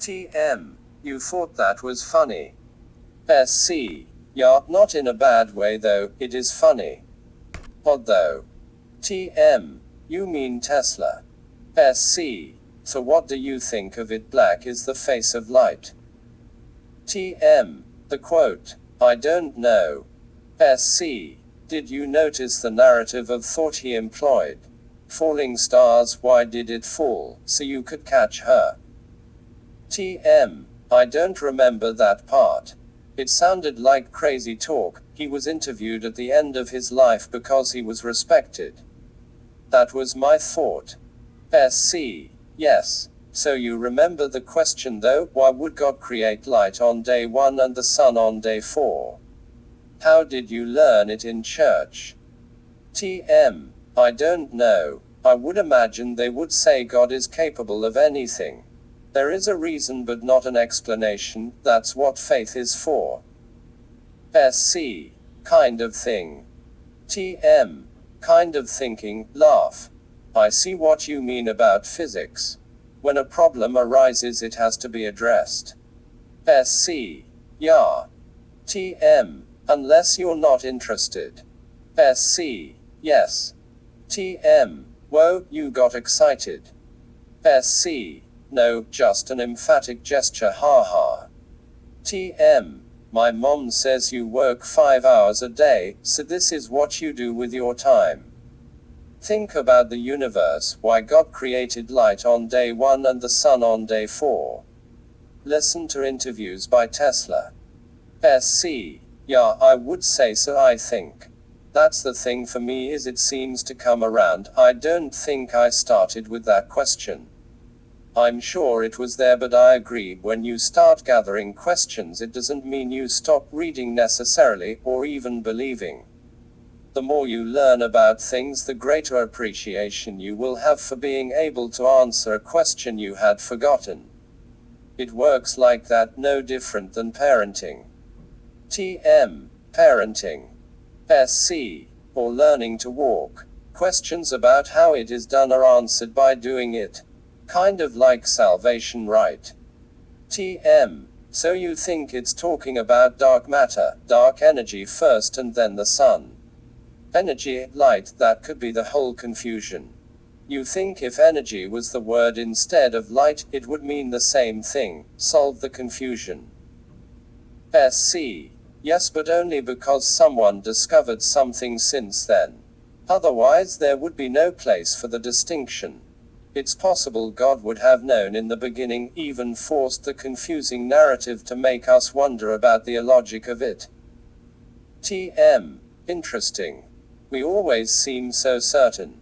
TM. You thought that was funny. SC. Yeah, not in a bad way though, it is funny. Odd though. TM. You mean Tesla. SC. So what do you think of it? Black is the face of light. TM. The quote. I don't know. SC. Did you notice the narrative of thought he employed? Falling stars, why did it fall? So you could catch her. TM. I don't remember that part. It sounded like crazy talk. He was interviewed at the end of his life because he was respected. That was my thought. SC. Yes. So you remember the question though, why would God create light on day 1 and the sun on day 4? How did you learn it in church? TM. I don't know. I would imagine they would say God is capable of anything. There is a reason but not an explanation, that's what faith is for. SC. Kind of thing. TM. Kind of thinking, laugh. I see what you mean about physics. When a problem arises it has to be addressed. SC. Yeah. TM. Unless you're not interested. SC. Yes. TM. Whoa, you got excited. SC. No, just an emphatic gesture, haha. TM. My mom says you work 5 hours a day, so this is what you do with your time. Think about the universe, why God created light on day 1 and the sun on day 4. Listen to interviews by Tesla. SC. Yeah, I would say so, I think. That's the thing for me is it seems to come around. I don't think I started with that question. I'm sure it was there, but I agree, when you start gathering questions it doesn't mean you stop reading necessarily, or even believing. The more you learn about things, the greater appreciation you will have for being able to answer a question you had forgotten. It works like that, no different than parenting. TM. Parenting. SC. Or learning to walk. Questions about how it is done are answered by doing it. Kind of like salvation, right? TM. So you think it's talking about dark matter, dark energy first and then the sun. Energy, light, that could be the whole confusion. You think if energy was the word instead of light, it would mean the same thing, solve the confusion. SC. Yes, but only because someone discovered something since then. Otherwise there would be no place for the distinction. It's possible God would have known in the beginning, even forced the confusing narrative to make us wonder about the illogic of it. TM. Interesting. We always seem so certain.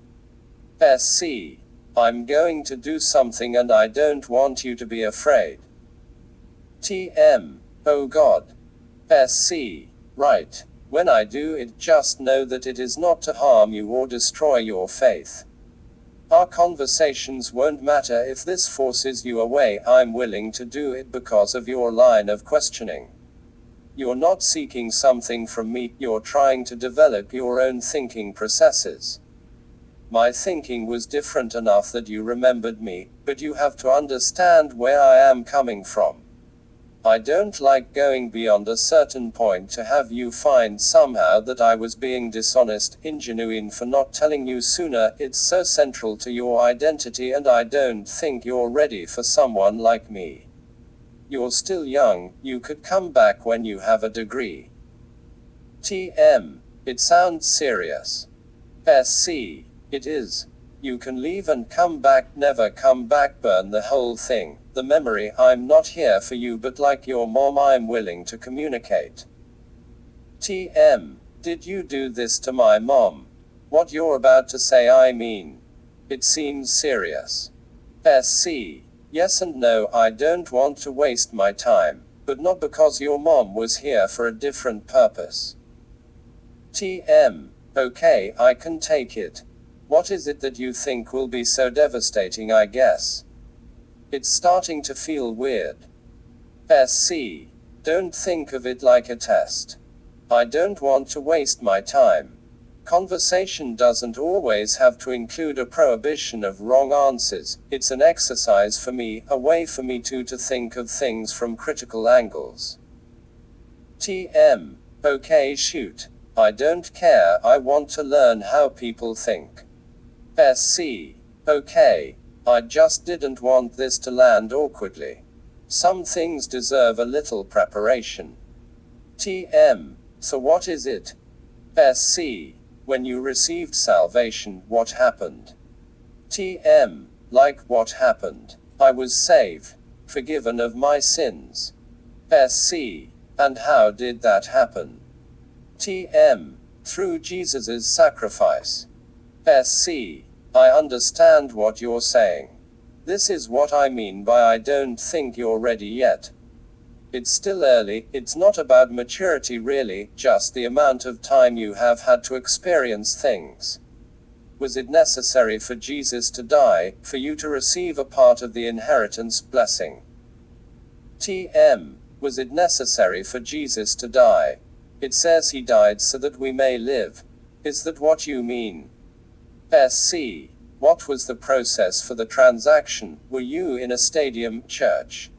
SC. I'm going to do something and I don't want you to be afraid. TM. Oh God. SC. Right. When I do it, just know that it is not to harm you or destroy your faith. Our conversations won't matter if this forces you away. I'm willing to do it because of your line of questioning. You're not seeking something from me, you're trying to develop your own thinking processes. My thinking was different enough that you remembered me, but you have to understand where I am coming from. I don't like going beyond a certain point to have you find somehow that I was being dishonest, ingenuine for not telling you sooner. It's so central to your identity and I don't think you're ready for someone like me. You're still young, you could come back when you have a degree. TM. It sounds serious. SC. It is. You can leave and come back, never come back, burn the whole thing. The memory, I'm not here for you, but like your mom I'm willing to communicate. TM. Did you do this to my mom? What you're about to say, I mean. It seems serious. SC. Yes and no, I don't want to waste my time, but not because your mom was here for a different purpose. TM. Okay, I can take it. What is it that you think will be so devastating, I guess? It's starting to feel weird. SC. Don't think of it like a test. I don't want to waste my time. Conversation doesn't always have to include a prohibition of wrong answers. It's an exercise for me, a way for me to think of things from critical angles. TM. Okay, shoot. I don't care, I want to learn how people think. SC. Okay. I just didn't want this to land awkwardly. Some things deserve a little preparation. TM. So what is it? SC. When you received salvation, what happened? TM. Like what happened? I was saved, forgiven of my sins. SC. And how did that happen? TM. Through Jesus' sacrifice. SC. I understand what you're saying. This is what I mean by I don't think you're ready yet. It's still early, it's not about maturity really, just the amount of time you have had to experience things. Was it necessary for Jesus to die, for you to receive a part of the inheritance blessing? TM. Was it necessary for Jesus to die? It says he died so that we may live. Is that what you mean? SC. What was the process for the transaction? Were you in a stadium, church?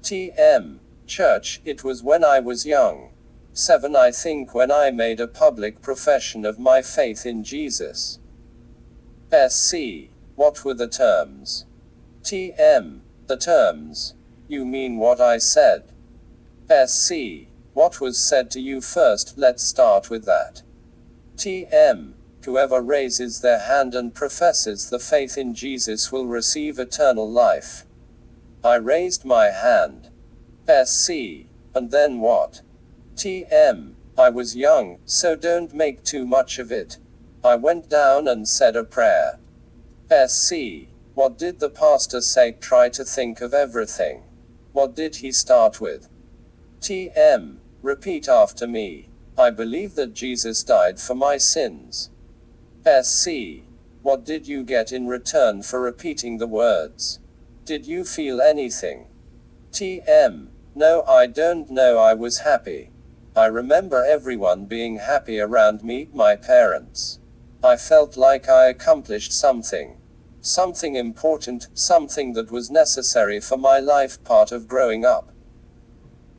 TM. Church, it was when I was young. 7 I think when I made a public profession of my faith in Jesus. SC. What were the terms? TM. The terms. You mean what I said? SC. What was said to you first? Let's start with that. TM. Whoever raises their hand and professes the faith in Jesus will receive eternal life. I raised my hand. SC. And then what? TM. I was young, so don't make too much of it. I went down and said a prayer. SC. What did the pastor say? Try to think of everything. What did he start with? TM. Repeat after me. I believe that Jesus died for my sins. SC. What did you get in return for repeating the words? Did you feel anything? TM. No, I don't know. I was happy. I remember everyone being happy around me, my parents. I felt like I accomplished something. Something important, something that was necessary for my life, part of growing up.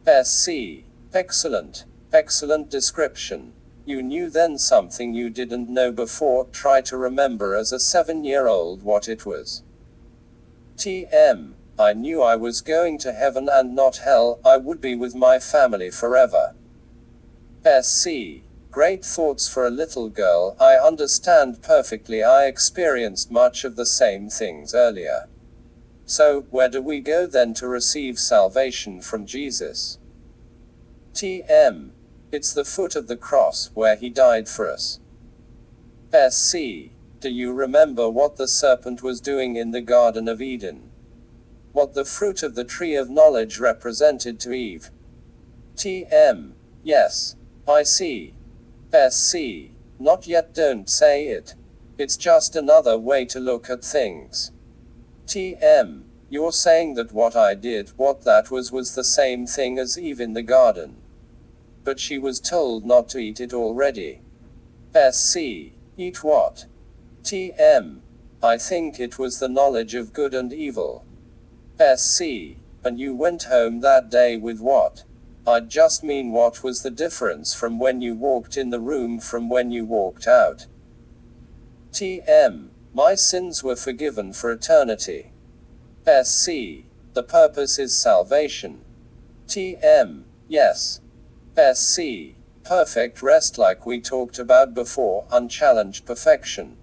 SC. Excellent. Excellent description. You knew then something you didn't know before. Try to remember as a 7-year-old what it was. TM. I knew I was going to heaven and not hell. I would be with my family forever. SC. Great thoughts for a little girl. I understand perfectly. I experienced much of the same things earlier. So, where do we go then to receive salvation from Jesus? TM. It's the foot of the cross, where he died for us. SC. Do you remember what the serpent was doing in the Garden of Eden? What the fruit of the tree of knowledge represented to Eve? TM. Yes. I see. SC. Not yet, don't say it. It's just another way to look at things. TM. You're saying that what I did, what that was the same thing as Eve in the garden. But she was told not to eat it already. SC. Eat what? TM. I think it was the knowledge of good and evil. SC. And you went home that day with what? I just mean, what was the difference from when you walked in the room from when you walked out? TM. My sins were forgiven for eternity. SC. The purpose is salvation. TM. Yes. SC. Perfect rest like we talked about before, unchallenged perfection.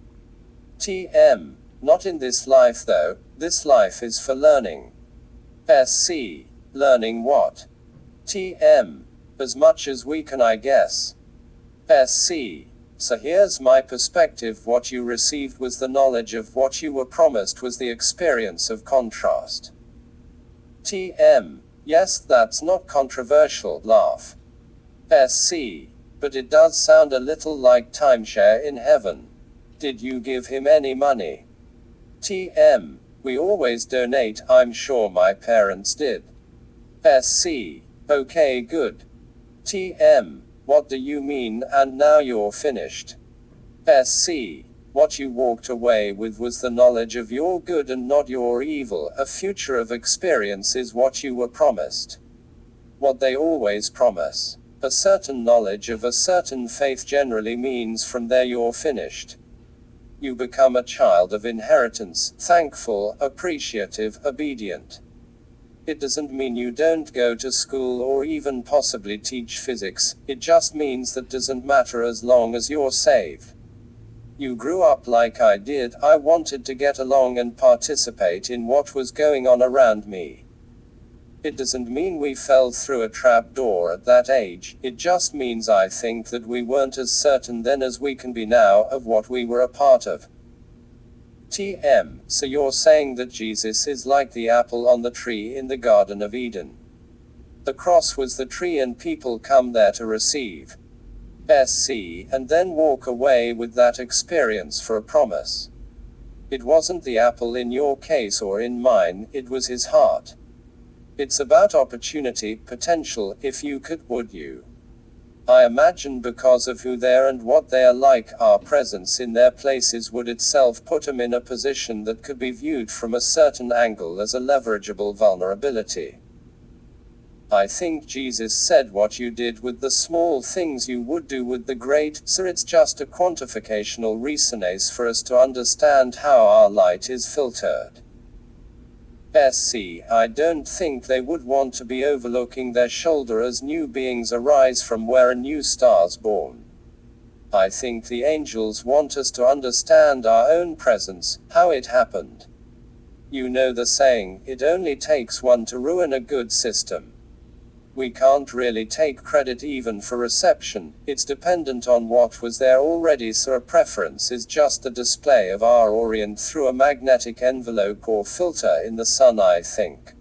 TM. Not in this life though, this life is for learning. SC. Learning what? TM. As much as we can, I guess. SC. So here's my perspective. What you received was the knowledge of what you were promised was the experience of contrast. TM. Yes, that's not controversial, laugh. SC. But it does sound a little like timeshare in heaven. Did you give him any money? TM. We always donate, I'm sure my parents did. SC. Okay, good. TM. What do you mean, and now you're finished? SC. What you walked away with was the knowledge of your good and not your evil. A future of experience is what you were promised. What they always promise. A certain knowledge of a certain faith generally means from there you're finished. You become a child of inheritance, thankful, appreciative, obedient. It doesn't mean you don't go to school or even possibly teach physics, it just means that doesn't matter as long as you're safe. You grew up like I did. I wanted to get along and participate in what was going on around me. It doesn't mean we fell through a trap door at that age, it just means I think that we weren't as certain then as we can be now of what we were a part of. TM, so you're saying that Jesus is like the apple on the tree in the Garden of Eden. The cross was the tree and people come there to receive. SC, and then walk away with that experience for a promise. It wasn't the apple in your case or in mine, it was his heart. It's about opportunity, potential. If you could, would you? I imagine because of who they are and what they are like, our presence in their places would itself put them in a position that could be viewed from a certain angle as a leverageable vulnerability. I think Jesus said what you did with the small things you would do with the great, so it's just a quantificational resonance for us to understand how our light is filtered. SC, I don't think they would want to be overlooking their shoulder as new beings arise from where a new star's born. I think the angels want us to understand our own presence, how it happened. You know the saying, it only takes one to ruin a good system. We can't really take credit even for reception, it's dependent on what was there already, so a preference is just a display of our orient through a magnetic envelope or filter in the sun. I think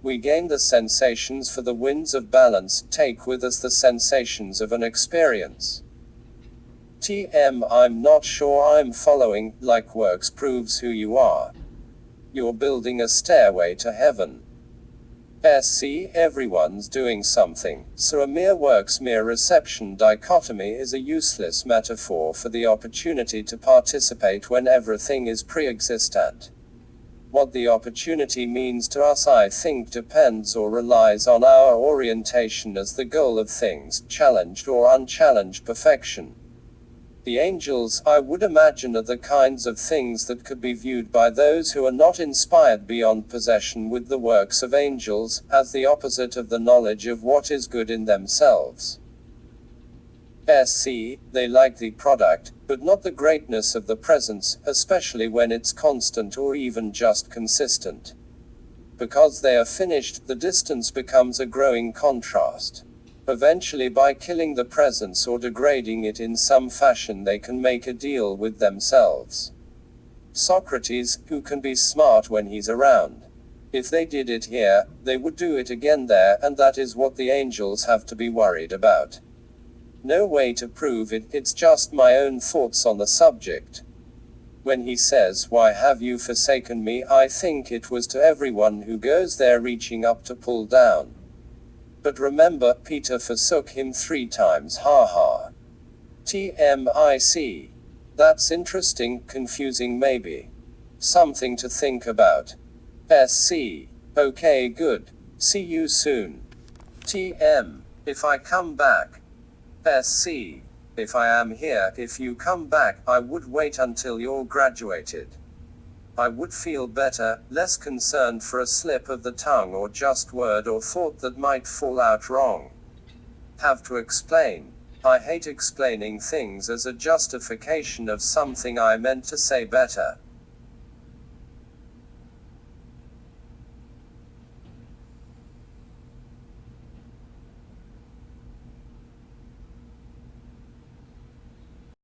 we gain the sensations for the winds of balance, take with us the sensations of an experience. TM, I'm not sure I'm following, like works proves who you are. You're building a stairway to heaven. SC, everyone's doing something, so a mere works mere reception dichotomy is a useless metaphor for the opportunity to participate when everything is pre-existent. What the opportunity means to us I think depends or relies on our orientation as the goal of things, challenged or unchallenged perfection. The angels, I would imagine, are the kinds of things that could be viewed by those who are not inspired beyond possession with the works of angels, as the opposite of the knowledge of what is good in themselves. SC, they like the product, but not the greatness of the presence, especially when it's constant or even just consistent. Because they are finished, the distance becomes a growing contrast. Eventually, by killing the presence or degrading it in some fashion, they can make a deal with themselves. Socrates, who can be smart when he's around. If they did it here, they would do it again there, and that is what the angels have to be worried about. No way to prove it, it's just my own thoughts on the subject. When he says, "Why have you forsaken me?" I think it was to everyone who goes there reaching up to pull down. But remember, Peter forsook him 3 times, ha ha. TMIC. That's interesting, confusing maybe. Something to think about. SC. Okay, good. See you soon. TM. If I come back. SC. If I am here, if you come back, I would wait until you're graduated. I would feel better, less concerned for a slip of the tongue or just word or thought that might fall out wrong. Have to explain. I hate explaining things as a justification of something I meant to say better.